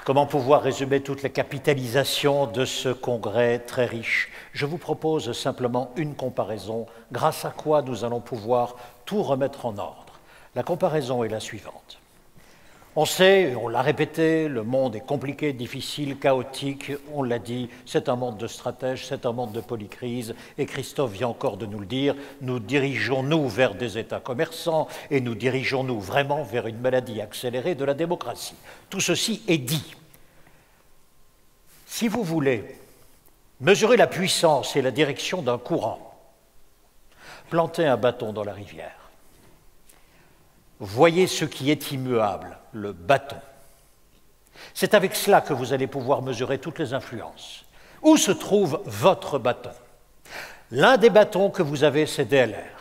Comment pouvoir résumer toute la capitalisation de ce congrès très riche? Je vous propose simplement une comparaison, grâce à quoi nous allons pouvoir tout remettre en ordre. La comparaison est la suivante. On sait, on l'a répété, le monde est compliqué, difficile, chaotique, on l'a dit, c'est un monde de stratèges, c'est un monde de polycrise, et Christophe vient encore de nous le dire, nous dirigeons-nous vers des États commerçants et nous dirigeons-nous vraiment vers une maladie accélérée de la démocratie. Tout ceci est dit. Si vous voulez mesurer la puissance et la direction d'un courant, plantez un bâton dans la rivière. Voyez ce qui est immuable, le bâton. C'est avec cela que vous allez pouvoir mesurer toutes les influences. Où se trouve votre bâton? L'un des bâtons que vous avez, c'est DLR.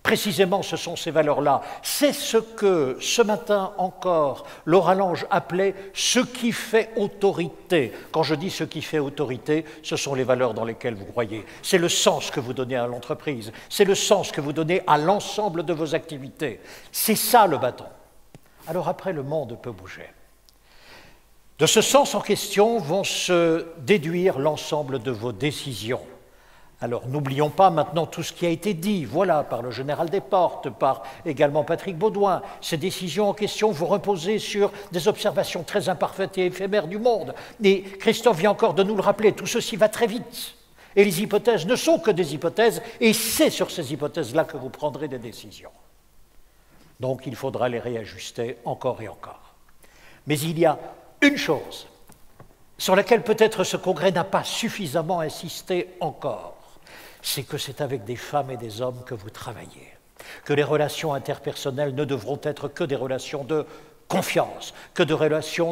Précisément, ce sont ces valeurs-là. C'est ce que, ce matin encore, Laura Lange appelait « ce qui fait autorité ». Quand je dis « ce qui fait autorité », ce sont les valeurs dans lesquelles vous croyez. C'est le sens que vous donnez à l'entreprise. C'est le sens que vous donnez à l'ensemble de vos activités. C'est ça le bâton. Alors après, le monde peut bouger. De ce sens en question vont se déduire l'ensemble de vos décisions. Alors n'oublions pas maintenant tout ce qui a été dit, voilà, par le général Desportes, par également Patrick Baudouin. Ces décisions en question vont reposer sur des observations très imparfaites et éphémères du monde. Et Christophe vient encore de nous le rappeler, tout ceci va très vite. Et les hypothèses ne sont que des hypothèses, et c'est sur ces hypothèses-là que vous prendrez des décisions. Donc il faudra les réajuster encore et encore. Mais il y a une chose sur laquelle peut-être ce congrès n'a pas suffisamment insisté encore. C'est que c'est avec des femmes et des hommes que vous travaillez, que les relations interpersonnelles ne devront être que des relations de confiance, que des relations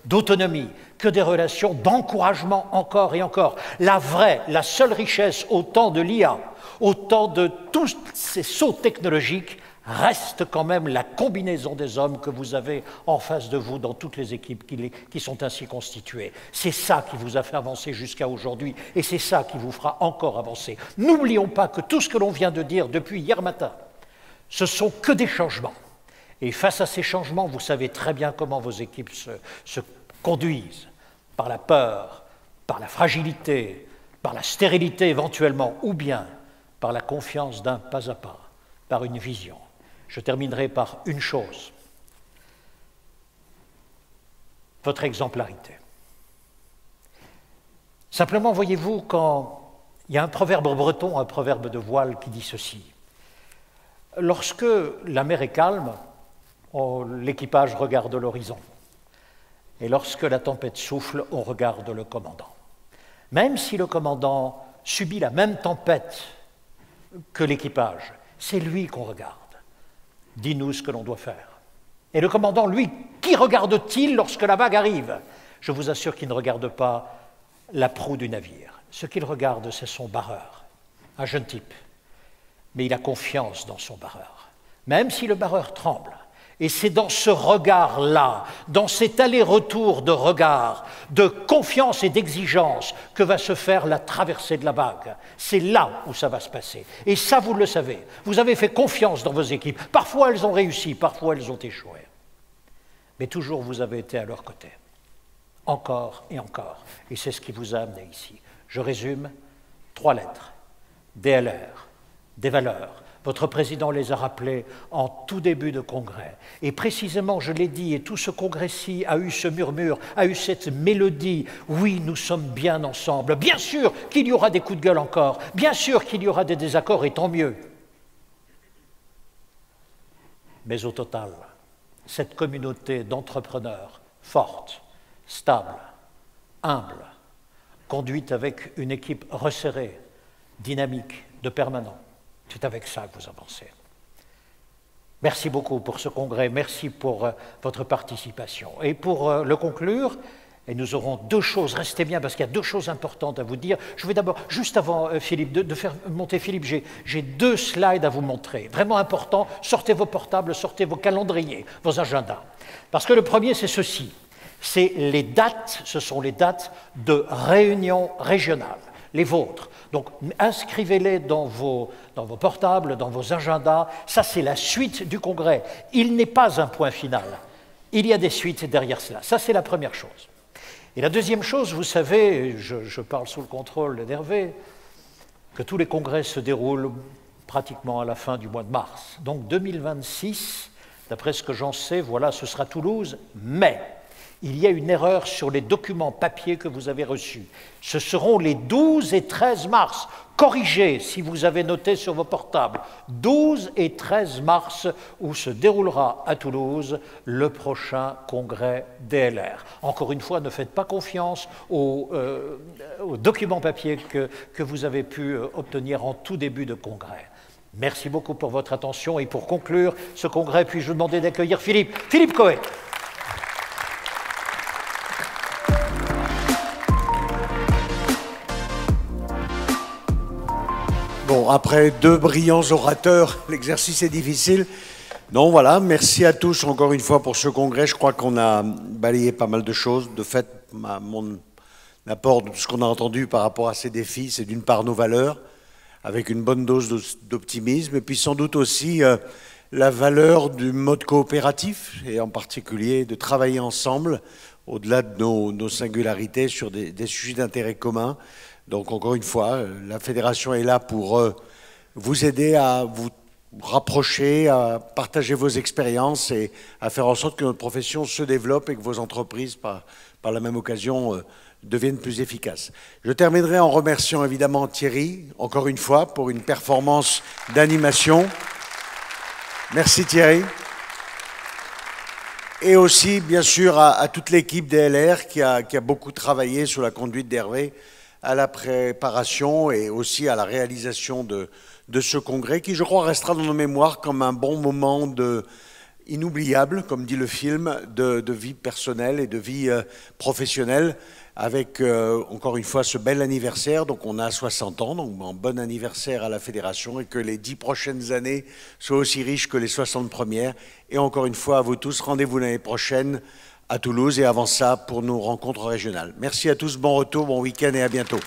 d'autonomie, que des relations d'encouragement encore et encore. La vraie, la seule richesse au temps de l'IA, au temps de tous ces sauts technologiques, reste quand même la combinaison des hommes que vous avez en face de vous dans toutes les équipes qui sont ainsi constituées. C'est ça qui vous a fait avancer jusqu'à aujourd'hui et c'est ça qui vous fera encore avancer. N'oublions pas que tout ce que l'on vient de dire depuis hier matin, ce sont que des changements. Et face à ces changements, vous savez très bien comment vos équipes se conduisent, par la peur, par la fragilité, par la stérilité éventuellement, ou bien par la confiance d'un pas à pas, par une vision. Je terminerai par une chose, votre exemplarité. Simplement, voyez-vous, quand il y a un proverbe breton, un proverbe de voile qui dit ceci. Lorsque la mer est calme, l'équipage regarde l'horizon. Et lorsque la tempête souffle, on regarde le commandant. Même si le commandant subit la même tempête que l'équipage, c'est lui qu'on regarde. Dis-nous ce que l'on doit faire. Et le commandant, lui, qui regarde-t-il lorsque la vague arrive? Je vous assure qu'il ne regarde pas la proue du navire. Ce qu'il regarde, c'est son barreur, un jeune type. Mais il a confiance dans son barreur, même si le barreur tremble. Et c'est dans ce regard-là, dans cet aller-retour de regard, de confiance et d'exigence que va se faire la traversée de la vague. C'est là où ça va se passer. Et ça, vous le savez. Vous avez fait confiance dans vos équipes. Parfois, elles ont réussi, parfois, elles ont échoué. Mais toujours, vous avez été à leur côté. Encore et encore. Et c'est ce qui vous a amené ici. Je résume, 3 lettres. DLR, des valeurs. Votre président les a rappelés en tout début de congrès. Et précisément, je l'ai dit, et tout ce congrès-ci a eu ce murmure, a eu cette mélodie. Oui, nous sommes bien ensemble. Bien sûr qu'il y aura des coups de gueule encore. Bien sûr qu'il y aura des désaccords, et tant mieux. Mais au total, cette communauté d'entrepreneurs forte, stable, humble, conduite avec une équipe resserrée, dynamique, de permanent, c'est avec ça que vous avancez. Merci beaucoup pour ce congrès, merci pour votre participation. Et pour le conclure, et nous aurons 2 choses, restez bien parce qu'il y a 2 choses importantes à vous dire. Je vais d'abord, juste avant Philippe, de faire monter Philippe, j'ai 2 slides à vous montrer, vraiment importants. Sortez vos portables, sortez vos calendriers, vos agendas. Parce que le premier, c'est ceci, c'est les dates, ce sont les dates de réunions régionales, les vôtres. Donc, inscrivez-les dans vos portables, dans vos agendas. Ça, c'est la suite du congrès. Il n'est pas un point final. Il y a des suites derrière cela. Ça, c'est la première chose. Et la deuxième chose, vous savez, je parle sous le contrôle d'Hervé, que tous les congrès se déroulent pratiquement à la fin du mois de mars. Donc 2026, d'après ce que j'en sais, voilà, ce sera Toulouse, mais il y a une erreur sur les documents papier que vous avez reçus. Ce seront les 12 et 13 mars. Corrigez si vous avez noté sur vos portables. 12 et 13 mars où se déroulera à Toulouse le prochain congrès DLR. Encore une fois, ne faites pas confiance aux documents papier que vous avez pu obtenir en tout début de congrès. Merci beaucoup pour votre attention et pour conclure ce congrès, puis-je vous demander d'accueillir Philippe Cohen. Bon, après 2 brillants orateurs, l'exercice est difficile. Non, voilà, merci à tous encore une fois pour ce congrès. Je crois qu'on a balayé pas mal de choses. De fait, mon apport de tout ce qu'on a entendu par rapport à ces défis, c'est d'une part nos valeurs, avec une bonne dose d'optimisme, et puis sans doute aussi la valeur du mode coopératif, et en particulier de travailler ensemble, au-delà de nos singularités, sur des sujets d'intérêt commun. Donc encore une fois, la Fédération est là pour vous aider à vous rapprocher, à partager vos expériences et à faire en sorte que notre profession se développe et que vos entreprises, par la même occasion, deviennent plus efficaces. Je terminerai en remerciant évidemment Thierry, encore une fois, pour une performance d'animation. Merci Thierry. Et aussi, bien sûr, à toute l'équipe DLR qui a beaucoup travaillé sous la conduite d'Hervé à la préparation et aussi à la réalisation de ce congrès qui, je crois, restera dans nos mémoires comme un bon moment inoubliable, comme dit le film, de vie personnelle et de vie professionnelle, avec, encore une fois, ce bel anniversaire. Donc on a 60 ans, donc un bon anniversaire à la Fédération, et que les 10 prochaines années soient aussi riches que les 60 premières. Et encore une fois, à vous tous, rendez-vous l'année prochaine à Toulouse et avant ça pour nos rencontres régionales. Merci à tous, bon retour, bon week-end et à bientôt.